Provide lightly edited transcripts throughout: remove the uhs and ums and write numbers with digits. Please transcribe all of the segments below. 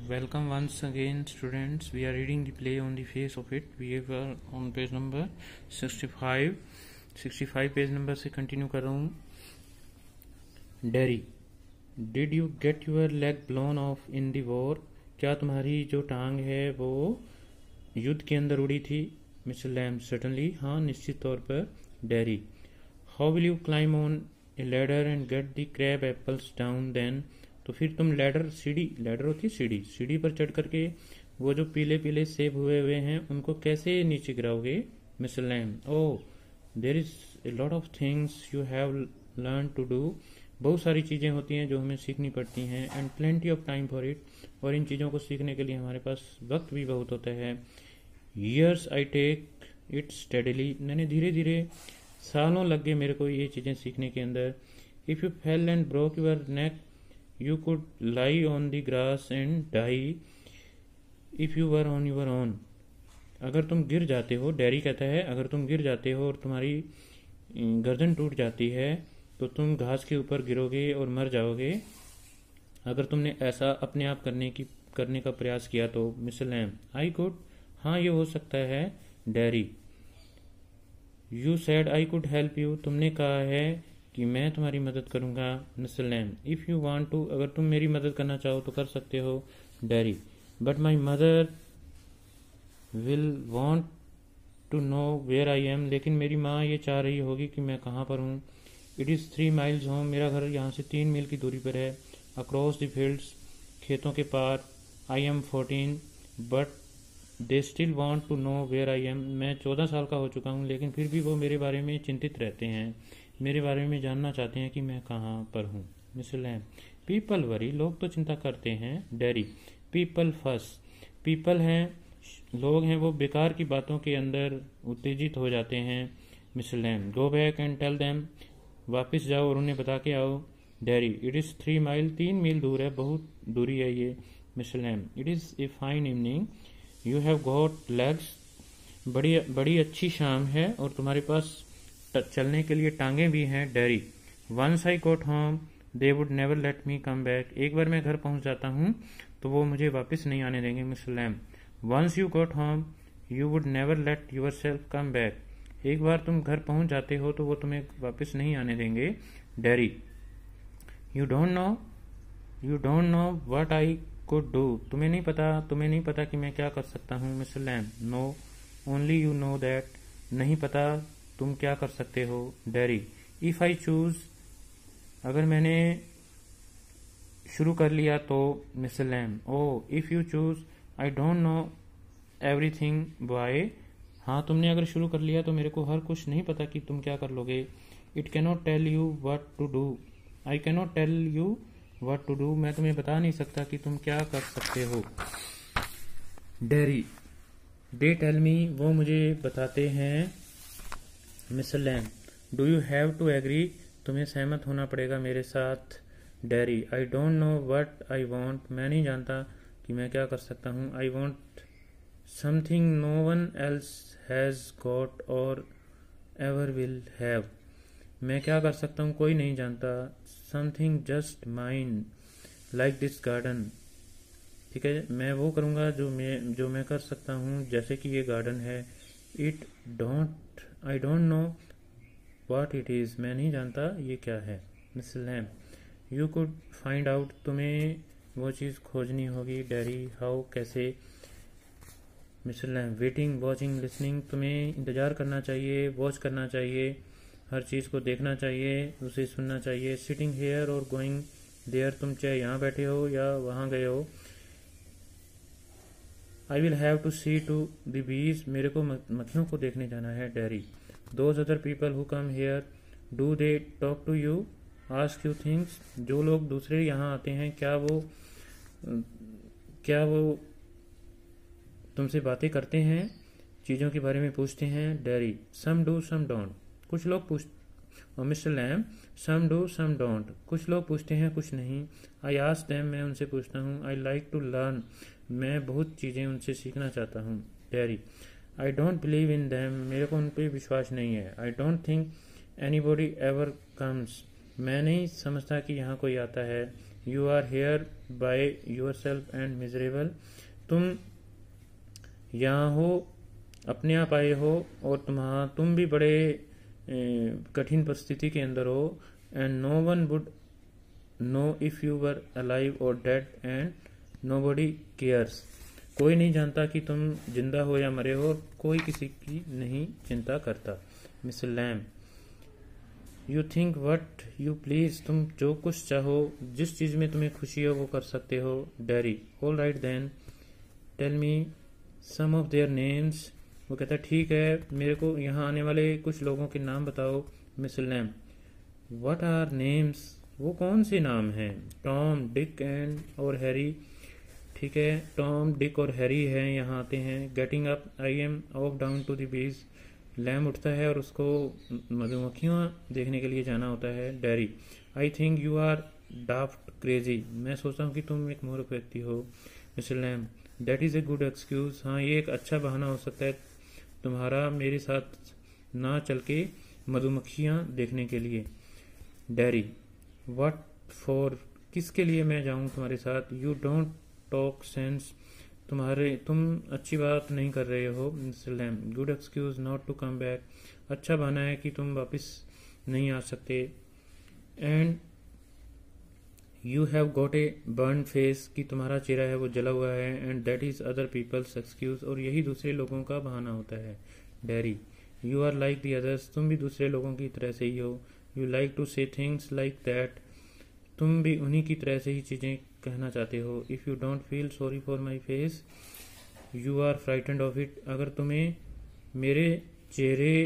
Welcome once again, students. We are reading the play on the face of it. We are on page number 65. 65 page number से continue कर रहा हूँ. Derry, did you get your leg blown off in the war? क्या तुम्हारी जो टांग है वो युद्ध के अंदर उड़ी थी? मिस्टर लैम, सर्टनली, हाँ निश्चित तौर पर. Derry, how will you climb on a ladder and get the crab apples down then? तो फिर तुम लैडर, लैडर होती सीढ़ी पर चढ़ करके वो जो पीले पीले सेब हुए हैं उनको कैसे नीचे गिराओगे? Mister Lam, oh there is a lot of things you have learn to do. बहुत सारी चीज़ें होती हैं जो हमें सीखनी पड़ती हैं. And plenty of time for it, और इन चीज़ों को सीखने के लिए हमारे पास वक्त भी बहुत होता है. Years I take it steadily, मैंने धीरे धीरे, सालों लग गए मेरे को ये चीज़ें सीखने के अंदर. If you fell and broke your neck you could lie on the grass and die if you were on your own. अगर तुम गिर जाते हो, डैरी कहता है, अगर तुम गिर जाते हो और तुम्हारी गर्दन टूट जाती है तो तुम घास के ऊपर गिरोगे और मर जाओगे अगर तुमने ऐसा अपने आप करने का प्रयास किया तो. मिस्टर लैम, आई कुड, हाँ ये हो सकता है. Derry, you said I could help you, तुमने कहा है कि मैं तुम्हारी मदद करूंगा. Mister Lamb, if you want to, अगर तुम मेरी मदद करना चाहो तो कर सकते हो. Derry, but my mother will want to know where I am, लेकिन मेरी माँ ये चाह रही होगी कि मैं कहाँ पर हूँ. इट इज़ 3 miles होम, मेरा घर यहाँ से 3 मील की दूरी पर है. अक्रॉस द फील्ड्स, खेतों के पार. I am 14 but they still want to know where I am, मैं 14 साल का हो चुका हूँ लेकिन फिर भी वो मेरे बारे में चिंतित रहते हैं, मेरे बारे में जानना चाहते हैं कि मैं कहाँ पर हूँ. मिस्टर लैम, पीपल वरी, लोग तो चिंता करते हैं. डैरी, पीपल फस, पीपल हैं, लोग हैं, वो बेकार की बातों के अंदर उत्तेजित हो जाते हैं. Mister Lamb, go back and tell them, वापस जाओ और उन्हें बता के आओ. डैरी, इट इज़ 3 miles, 3 मील दूर है, बहुत दूरी है ये. Mister Lamb, it is a fine evening, you have got legs, बड़ी बड़ी अच्छी शाम है और तुम्हारे पास चलने के लिए टांगे भी हैं. Derry, once I got home they would never let me come back, एक बार मैं घर पहुंच जाता हूं तो वो मुझे वापस नहीं आने देंगे. Mister Lamb, once you got home you would never let yourself come back, एक बार तुम घर पहुंच जाते हो तो वो तुम्हें वापस नहीं आने देंगे. Derry, you don't know what I could do, तुम्हें नहीं पता कि मैं क्या कर सकता हूँ. Mister Lamb, no only you know that, नहीं पता तुम क्या कर सकते हो. डैरी, इफ आई चूज, अगर मैंने शुरू कर लिया तो. Mister Lamb, oh if you choose I don't know everything why, हाँ तुमने अगर शुरू कर लिया तो मेरे को हर कुछ नहीं पता कि तुम क्या कर लोगे. It cannot tell you what to do, I cannot tell you what to do, मैं तुम्हें बता नहीं सकता कि तुम क्या कर सकते हो. डैरी, दे टेल मी, वो मुझे बताते हैं. Mister Lamb, do you have to agree, तुम्हें सहमत होना पड़ेगा मेरे साथ. Derry, I don't know what I want, मैं नहीं जानता कि मैं क्या कर सकता हूँ. I want something no one else has got or ever will have, मैं क्या कर सकता हूँ कोई नहीं जानता. Something just mine like this garden, ठीक है, मैं वो करूँगा जो मैं कर सकता हूँ जैसे कि ये गार्डन है. I don't know what it is, मैं नहीं जानता ये क्या है. Mister Lamb, you could find out, तुम्हें वो चीज़ खोजनी होगी. डैरी, हाउ, कैसे. Mister Lamb, waiting, watching, listening, तुम्हें इंतज़ार करना चाहिए, वॉच करना चाहिए, हर चीज़ को देखना चाहिए, उसे सुनना चाहिए. सिटिंग हेयर और गोइंग देयर, तुम चाहे यहाँ बैठे हो या वहाँ गए हो. I will have to see to the bees, मेरे को मक्खियों को देखने जाना है. Derry, those other people who come here do they talk to you, ask you things, जो लोग दूसरे यहाँ आते हैं क्या वो तुमसे बातें करते हैं, चीज़ों के बारे में पूछते हैं. Derry, some do some don't, कुछ लोग और mister Lamb, some do some don't, कुछ लोग पूछते हैं कुछ नहीं. आई आस्क देम, मैं उनसे पूछता हूँ. आई लाइक टू लर्न, मैं बहुत चीज़ें उनसे सीखना चाहता हूँ. Derry, I don't believe in them, मेरे को उन पर विश्वास नहीं है. I don't think anybody ever comes, मैं नहीं समझता कि यहाँ कोई आता है. You are here by yourself and miserable, तुम यहाँ हो, अपने आप आए हो और तुम भी बड़े कठिन परिस्थिति के अंदर हो। And no one would know if you were alive or dead and nobody cares, कोई नहीं जानता कि तुम जिंदा हो या मरे हो, कोई किसी की नहीं चिंता करता। Miss Lamb, you think what you please, तुम जो कुछ चाहो, जिस चीज में तुम्हें खुशी हो वो कर सकते हो। Derry, all right then tell me some of their names, वो कहता है ठीक है, मेरे को यहाँ आने वाले कुछ लोगों के नाम बताओ। Miss Lamb, what are names, वो कौन से नाम हैं। टॉम, डिक एंड और हैरी, ठीक है, टॉम, डिक और हैरी हैं, यहाँ आते हैं। Getting up, I am off down to the beach, Lamb उठता है और उसको मधुमक्खियाँ देखने के लिए जाना होता है। Derry, I think you are daft crazy, मैं सोचता हूँ कि तुम एक मूर्ख व्यक्ति हो। Mister Lamb, that is a good excuse, हाँ ये एक अच्छा बहाना हो सकता है तुम्हारा मेरे साथ ना चल के मधुमक्खियाँ देखने के लिए। डैरी, व्हाट फॉर, किसके लिए मैं जाऊँ तुम्हारे साथ। यू डोंट टॉक सेंस, तुम अच्छी बात नहीं कर रहे हो। Mister Lamb, good excuse not to come back, अच्छा बहाना है कि तुम वापस नहीं आ सकते। And you have got a burn face, कि तुम्हारा चेहरा है वो जला हुआ है। And that is other people's excuse, और यही दूसरे लोगों का बहाना होता है। Derry, you are like the others, तुम भी दूसरे लोगों की तरह से ही हो। You like to say things like that, तुम भी उन्हीं की तरह से ही चीजें कहना चाहते हो। If you don't feel sorry for my face you are frightened of it, अगर तुम्हें मेरे चेहरे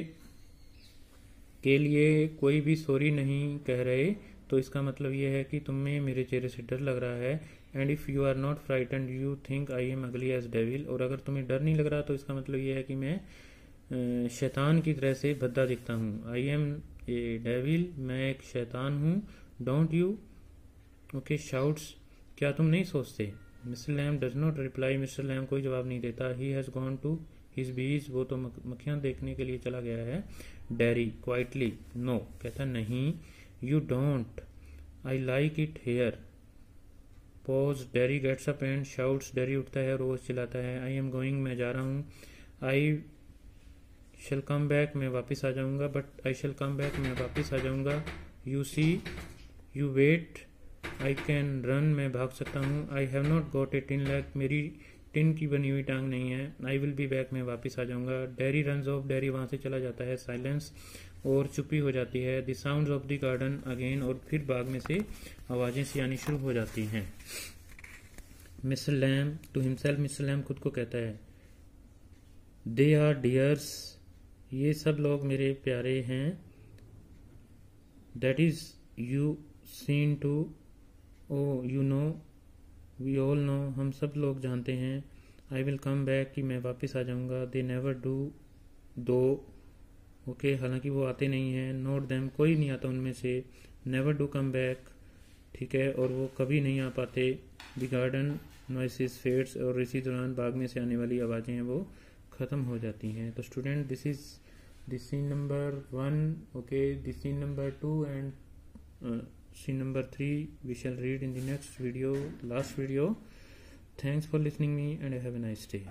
के लिए कोई भी सॉरी नहीं कह रहे तो इसका मतलब यह है कि तुम्हें मेरे चेहरे से डर लग रहा है। And if you are not frightened you think I am ugly as devil, और अगर तुम्हें डर नहीं लग रहा तो इसका मतलब यह है कि मैं शैतान की तरह से भद्दा दिखता हूँ। आई एम ए डेविल, मैं एक शैतान हूँ। डोंट यू ओके शाउट्स, क्या तुम नहीं सोचते। Mister Lamb does not reply, mister Lamb कोई जवाब नहीं देता। He has gone to his bees, वो तो मक्खियाँ देखने के लिए चला गया है। डैरी, क्वाइटली, नो, कहता नहीं। You don't, I like it here. Pause, Derry gets up and shouts, Derry उठता है और रोज चिल्लाता है। आई एम गोइंग, मैं जा रहा हूँ। आई शैल कम बैक, मैं वापस आ जाऊँगा। But I shell come back, मैं वापस आ जाऊँगा। You see, you wait, I can run, मैं भाग सकता हूँ। I have not got a tin leg, मेरी टिन की बनी हुई टांग नहीं है। आई विल बी बैक, मैं वापस आ जाऊँगा। डैरी रन्स ऑफ, डैरी वहाँ से चला जाता है। साइलेंस, और चुप्पी हो जाती है। The sounds of the garden again, और फिर बाग में से आवाज़ें सी आनी शुरू हो जाती हैं। Mister Lamb to himself, mister Lamb खुद को कहता है, दे आर डियर्स, ये सब लोग मेरे प्यारे हैं। That is you seen to, oh you know, we all know, हम सब लोग जानते हैं। आई विल कम बैक, कि मैं वापस आ जाऊँगा। दे नेवर डू, दो ओके, हालांकि वो आते नहीं हैं। नोट देम, कोई नहीं आता उनमें से। नेवर डू कम बैक, ठीक है, और वो कभी नहीं आ पाते। द गार्डन नॉइसेस फेड्स, और इसी दौरान बाग में से आने वाली आवाज़ें हैं वो ख़त्म हो जाती हैं। तो student, this is the scene number 1, okay, the scene number 2 and scene number 3 we shall read in the next video, last video. Thanks for listening me and have a nice day.